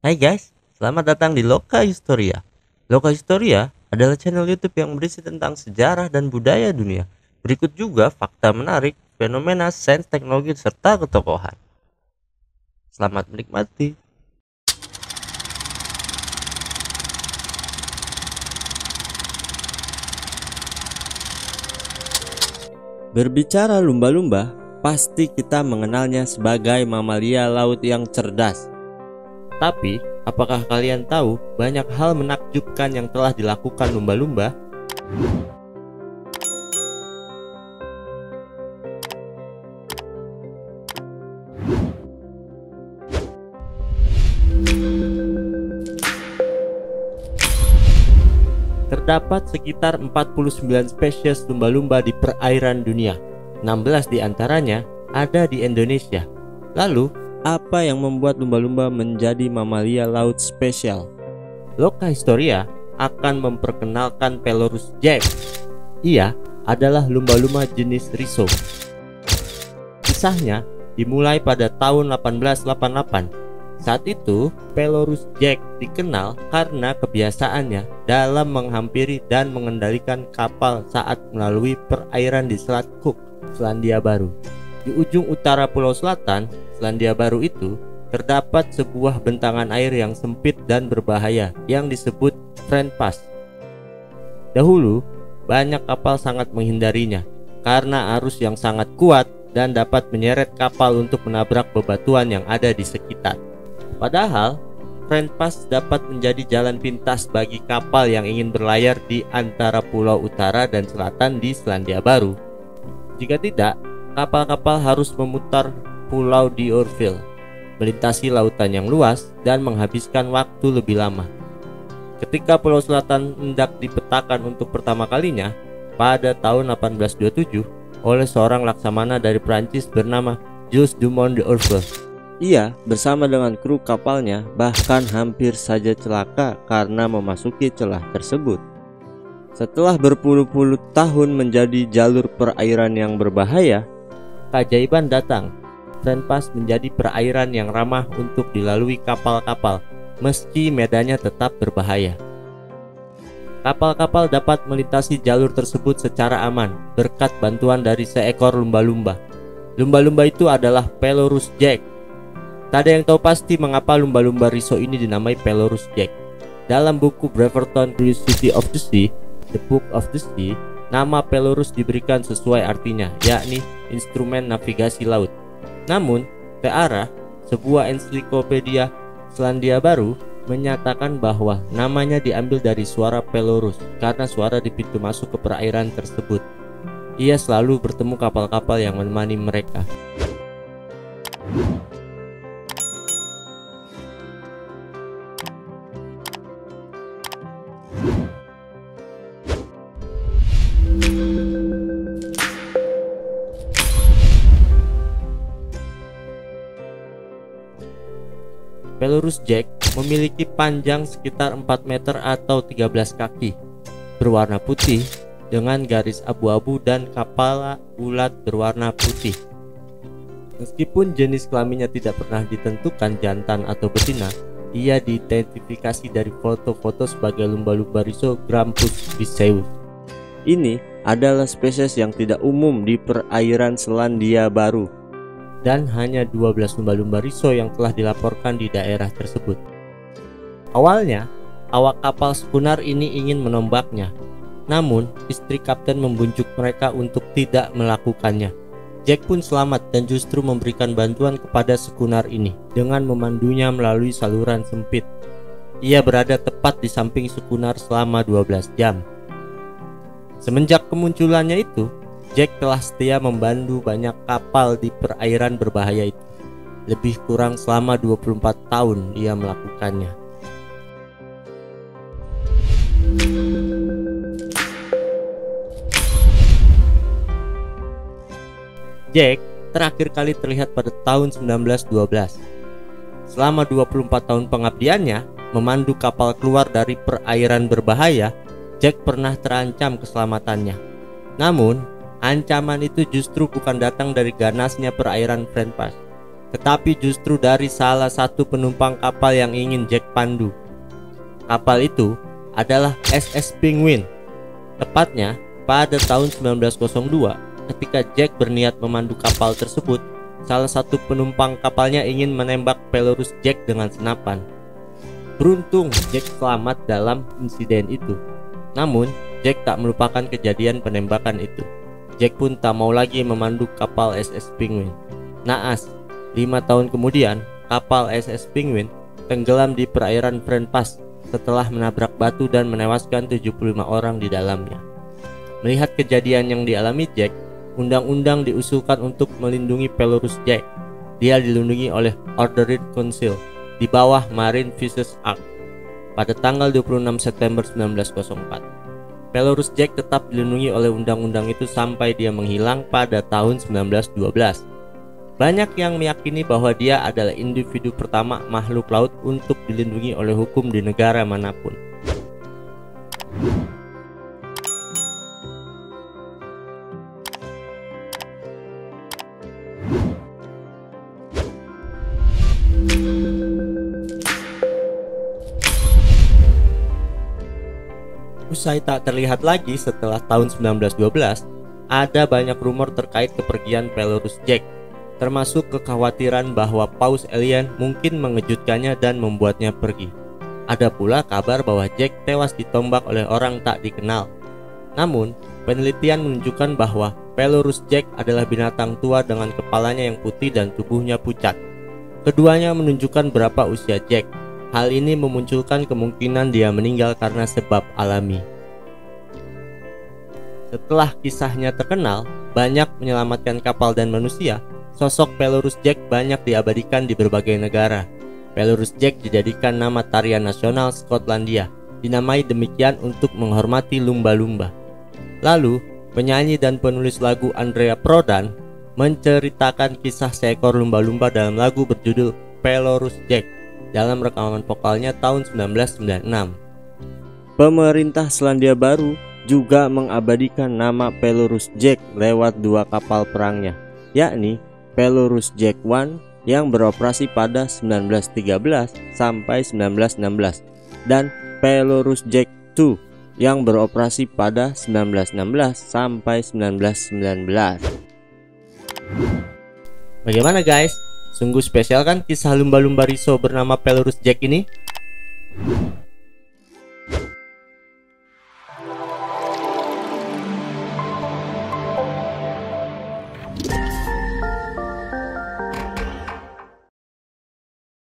Hai guys, selamat datang di Loka Historia. Loka Historia adalah channel YouTube yang berisi tentang sejarah dan budaya dunia. Berikut juga fakta menarik, fenomena sains, teknologi, serta ketokohan. Selamat menikmati. Berbicara lumba-lumba, pasti kita mengenalnya sebagai mamalia laut yang cerdas. Tapi, apakah kalian tahu banyak hal menakjubkan yang telah dilakukan lumba-lumba? Terdapat sekitar 49 spesies lumba-lumba di perairan dunia. 16 diantaranya ada di Indonesia. Lalu, apa yang membuat lumba-lumba menjadi mamalia laut spesial? Loka Historia akan memperkenalkan Pelorus jack. Ia adalah lumba-lumba jenis riso. Kisahnya dimulai pada tahun 1888. Saat itu, Pelorus jack dikenal karena kebiasaannya dalam menghampiri dan mengendalikan kapal saat melalui perairan di Selat Cook, Selandia Baru. Di ujung utara Pulau Selatan, Selandia Baru itu, terdapat sebuah bentangan air yang sempit dan berbahaya yang disebut Friend Pass. Dahulu, banyak kapal sangat menghindarinya karena arus yang sangat kuat dan dapat menyeret kapal untuk menabrak bebatuan yang ada di sekitar. Padahal, Friend Pass dapat menjadi jalan pintas bagi kapal yang ingin berlayar di antara pulau utara dan selatan di Selandia Baru. Jika tidak, kapal-kapal harus memutar pulau di Orville, melintasi lautan yang luas, dan menghabiskan waktu lebih lama. Ketika Pulau Selatan hendak dipetakan untuk pertama kalinya, pada tahun 1827, oleh seorang laksamana dari Prancis bernama Jules Dumont d'Urville. Ia bersama dengan kru kapalnya bahkan hampir saja celaka karena memasuki celah tersebut. Setelah berpuluh-puluh tahun menjadi jalur perairan yang berbahaya, keajaiban datang. Friend Pass menjadi perairan yang ramah untuk dilalui kapal-kapal, meski medannya tetap berbahaya. Kapal-kapal dapat melintasi jalur tersebut secara aman berkat bantuan dari seekor lumba-lumba. Lumba-lumba itu adalah Pelorus jack. Tak ada yang tahu pasti mengapa lumba-lumba riso ini dinamai Pelorus jack. Dalam buku Brereton Curiosity of the Sea, The Book of the Sea, nama Pelorus diberikan sesuai artinya, yakni instrumen navigasi laut. Namun, Peara, sebuah ensiklopedia Selandia Baru, menyatakan bahwa namanya diambil dari suara Pelorus karena suara di pintu masuk ke perairan tersebut. Ia selalu bertemu kapal-kapal yang menemani mereka. Pelorus jack memiliki panjang sekitar 4 meter atau 13 kaki, berwarna putih dengan garis abu-abu dan kepala bulat berwarna putih. Meskipun jenis kelaminnya tidak pernah ditentukan jantan atau betina, ia diidentifikasi dari foto-foto sebagai lumba-lumba riso Grampus riseus. Ini adalah spesies yang tidak umum di perairan Selandia Baru, dan hanya 12 lumba-lumba riso yang telah dilaporkan di daerah tersebut. Awalnya, awak kapal schooner ini ingin menombaknya, namun istri kapten membujuk mereka untuk tidak melakukannya. Jack pun selamat dan justru memberikan bantuan kepada schooner ini dengan memandunya melalui saluran sempit. Ia berada tepat di samping schooner selama 12 jam. Semenjak kemunculannya itu, Jack telah setia membantu banyak kapal di perairan berbahaya itu. Lebih kurang selama 24 tahun ia melakukannya. Jack terakhir kali terlihat pada tahun 1912. Selama 24 tahun pengabdiannya memandu kapal keluar dari perairan berbahaya, Jack pernah terancam keselamatannya. Namun, ancaman itu justru bukan datang dari ganasnya perairan Friend Pass, tetapi justru dari salah satu penumpang kapal yang ingin Jack pandu. Kapal itu adalah SS Penguin. Tepatnya pada tahun 1902, ketika Jack berniat memandu kapal tersebut, salah satu penumpang kapalnya ingin menembak Pelorus Jack dengan senapan. Beruntung Jack selamat dalam insiden itu. Namun, Jack tak melupakan kejadian penembakan itu. Jack pun tak mau lagi memandu kapal SS Penguin. Naas, 5 tahun kemudian, kapal SS Penguin tenggelam di perairan Friend Pass setelah menabrak batu dan menewaskan 75 orang di dalamnya. Melihat kejadian yang dialami Jack, undang-undang diusulkan untuk melindungi Pelorus Jack. Dia dilindungi oleh Ordered Council di bawah Marine Fisheries Act pada tanggal 26 September 1904. Pelorus Jack tetap dilindungi oleh undang-undang itu sampai dia menghilang pada tahun 1912. Banyak yang meyakini bahwa dia adalah individu pertama makhluk laut untuk dilindungi oleh hukum di negara manapun. Usai tak terlihat lagi setelah tahun 1912, ada banyak rumor terkait kepergian Pelorus Jack, termasuk kekhawatiran bahwa paus alien mungkin mengejutkannya dan membuatnya pergi. Ada pula kabar bahwa Jack tewas ditombak oleh orang tak dikenal. Namun, penelitian menunjukkan bahwa Pelorus Jack adalah binatang tua dengan kepalanya yang putih dan tubuhnya pucat. Keduanya menunjukkan berapa usia Jack. Hal ini memunculkan kemungkinan dia meninggal karena sebab alami. Setelah kisahnya terkenal, banyak menyelamatkan kapal dan manusia. Sosok Pelorus Jack banyak diabadikan di berbagai negara. Pelorus Jack dijadikan nama tarian nasional Skotlandia, dinamai demikian untuk menghormati lumba-lumba. Lalu, penyanyi dan penulis lagu Andrea Prodan menceritakan kisah seekor lumba-lumba dalam lagu berjudul Pelorus Jack dalam rekaman vokalnya tahun 1996. Pemerintah Selandia Baru juga mengabadikan nama Pelorus Jack lewat 2 kapal perangnya, yakni Pelorus Jack I yang beroperasi pada 1913 sampai 1916 dan Pelorus Jack II yang beroperasi pada 1916 sampai 1919. Bagaimana guys? Sungguh spesial kan kisah lumba-lumba Riso bernama Pelorus Jack ini?